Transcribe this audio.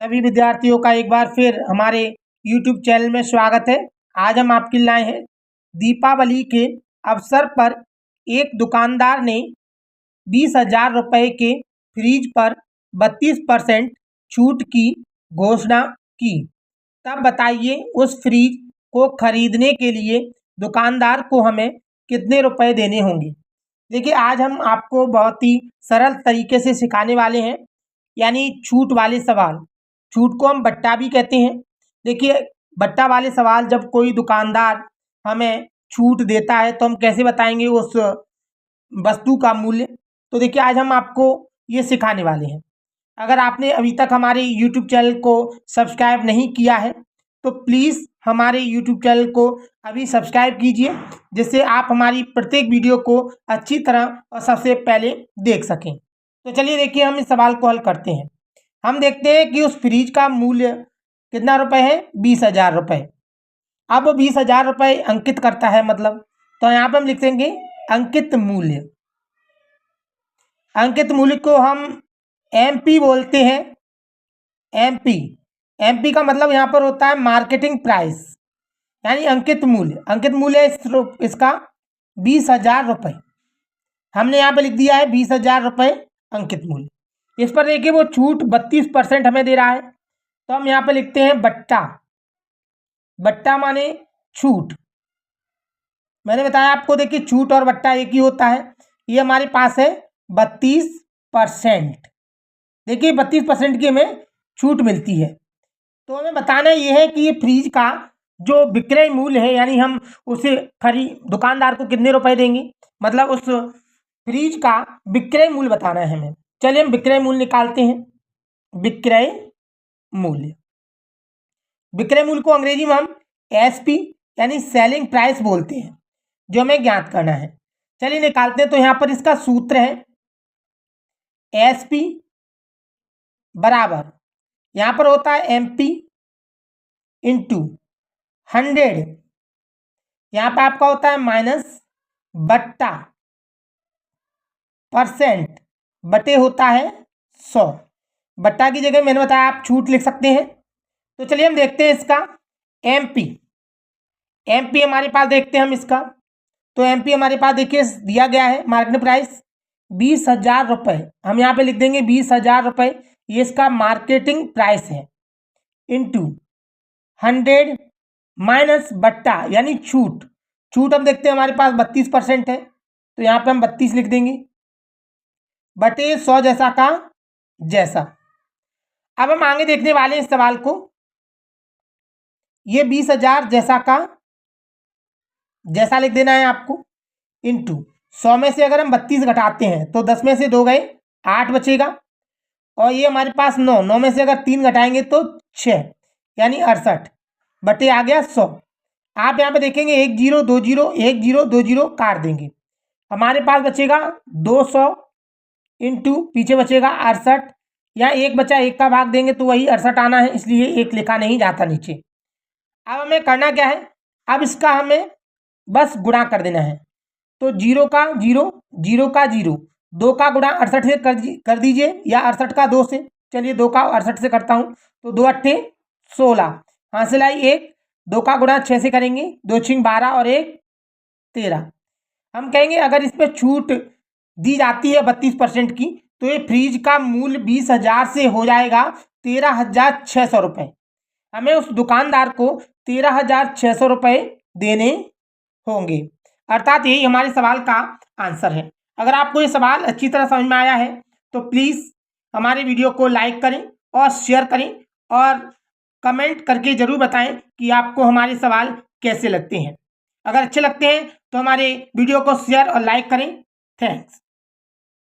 सभी विद्यार्थियों का एक बार फिर हमारे YouTube चैनल में स्वागत है। आज हम आपके लिए लाए हैं दीपावली के अवसर पर एक दुकानदार ने 20,000 रुपये के फ्रिज पर 32% छूट की घोषणा की। तब बताइए उस फ्रिज को खरीदने के लिए दुकानदार को हमें कितने रुपए देने होंगे। देखिए, आज हम आपको बहुत ही सरल तरीके से सिखाने वाले हैं, यानी छूट वाले सवाल। छूट को हम बट्टा भी कहते हैं। देखिए, बट्टा वाले सवाल जब कोई दुकानदार हमें छूट देता है तो हम कैसे बताएंगे उस वस्तु का मूल्य। तो देखिए, आज हम आपको ये सिखाने वाले हैं। अगर आपने अभी तक हमारे YouTube चैनल को सब्सक्राइब नहीं किया है तो प्लीज़ हमारे YouTube चैनल को अभी सब्सक्राइब कीजिए, जिससे आप हमारी प्रत्येक वीडियो को अच्छी तरह और सबसे पहले देख सकें। तो चलिए देखिए, हम इस सवाल को हल करते हैं। हम देखते हैं कि उस फ्रिज का मूल्य कितना रुपए है, 20,000 रुपये। अब वो 20,000 रुपये अंकित करता है, मतलब तो यहाँ पर हम लिख देंगे अंकित मूल्य। अंकित मूल्य को हम MP बोलते हैं। MP का मतलब यहाँ पर होता है मार्केटिंग प्राइस, यानी अंकित मूल्य। अंकित मूल्य इसका 20,000 रुपये। हमने यहाँ पे लिख दिया है 20,000 रुपये अंकित मूल्य। इस पर देखिए वो छूट 32% हमें दे रहा है, तो हम यहाँ पे लिखते हैं बट्टा। बट्टा माने छूट। मैंने बताया आपको, देखिए छूट और बट्टा एक ही होता है। ये हमारे पास है 32%। देखिए 32% की हमें छूट मिलती है। तो हमें बताना ये है कि ये फ्रिज का जो विक्रय मूल्य है, यानी हम उसे दुकानदार को कितने रुपए देंगे, मतलब उस फ्रिज का विक्रय मूल्य बताना है हमें। चलिए हम विक्रय मूल्य निकालते हैं। विक्रय मूल्य, विक्रय मूल्य को अंग्रेजी में हम SP यानी सेलिंग प्राइस बोलते हैं, जो हमें ज्ञात करना है। चलिए निकालते हैं। तो यहाँ पर इसका सूत्र है SP बराबर, यहाँ पर होता है MP इंटू 100, यहाँ पर आपका होता है माइनस बट्टा % बटे होता है 100। बट्टा की जगह मैंने बताया आप छूट लिख सकते हैं। तो चलिए हम देखते हैं इसका MP हमारे पास देखते हैं हम इसका। तो MP हमारे पास देखिए दिया गया है मार्केट प्राइस 20,000 रुपये। हम यहाँ पे लिख देंगे 20,000 रुपये, ये इसका मार्केटिंग प्राइस है, इंटू 100 माइनस बट्टा यानी छूट। छूट हम देखते हैं हमारे पास 32% है, तो यहाँ पे हम 32 लिख देंगे बटे 100 जैसा का जैसा। अब हम आगे देखने वाले इस सवाल को। ये 20,000 जैसा का जैसा लिख देना है आपको, इंटू 100 में से अगर हम 32 घटाते हैं तो 10 में से 2 गए 8 बचेगा, और ये हमारे पास 9 में से अगर 3 घटाएंगे तो 6 यानी 68 बटे आ गया 100। आप यहाँ पे देखेंगे 1 0 2 0 1 0 2 0 काट देंगे, हमारे पास बचेगा 200 इंटू पीछे बचेगा 68। यहाँ 1 बचा, 1 का भाग देंगे तो वही 68 आना है, इसलिए 1 लिखा नहीं जाता नीचे। अब हमें करना क्या है, अब इसका हमें बस गुणा कर देना है। तो 0 का 0, 0 का 0, 2 का गुणा 68 से कर दीजिए, या 68 का 2 से। चलिए 2 का 68 से करता हूँ, तो 2 अट्ठे 16, हासिल आई 1। 2 का गुणा 6 से करेंगे, 2 छिंग 12 और 1 13। हम कहेंगे अगर इस पर छूट दी जाती है 32% की, तो ये फ्रिज का मूल्य 20,000 से हो जाएगा 13,600 रुपये। हमें उस दुकानदार को 13,600 रुपये देने होंगे, अर्थात यही हमारे सवाल का आंसर है। अगर आपको ये सवाल अच्छी तरह समझ में आया है तो प्लीज़ हमारे वीडियो को लाइक करें और शेयर करें, और कमेंट करके ज़रूर बताएं कि आपको हमारे सवाल कैसे लगते हैं। अगर अच्छे लगते हैं तो हमारे वीडियो को शेयर और लाइक करें। थैंक्स।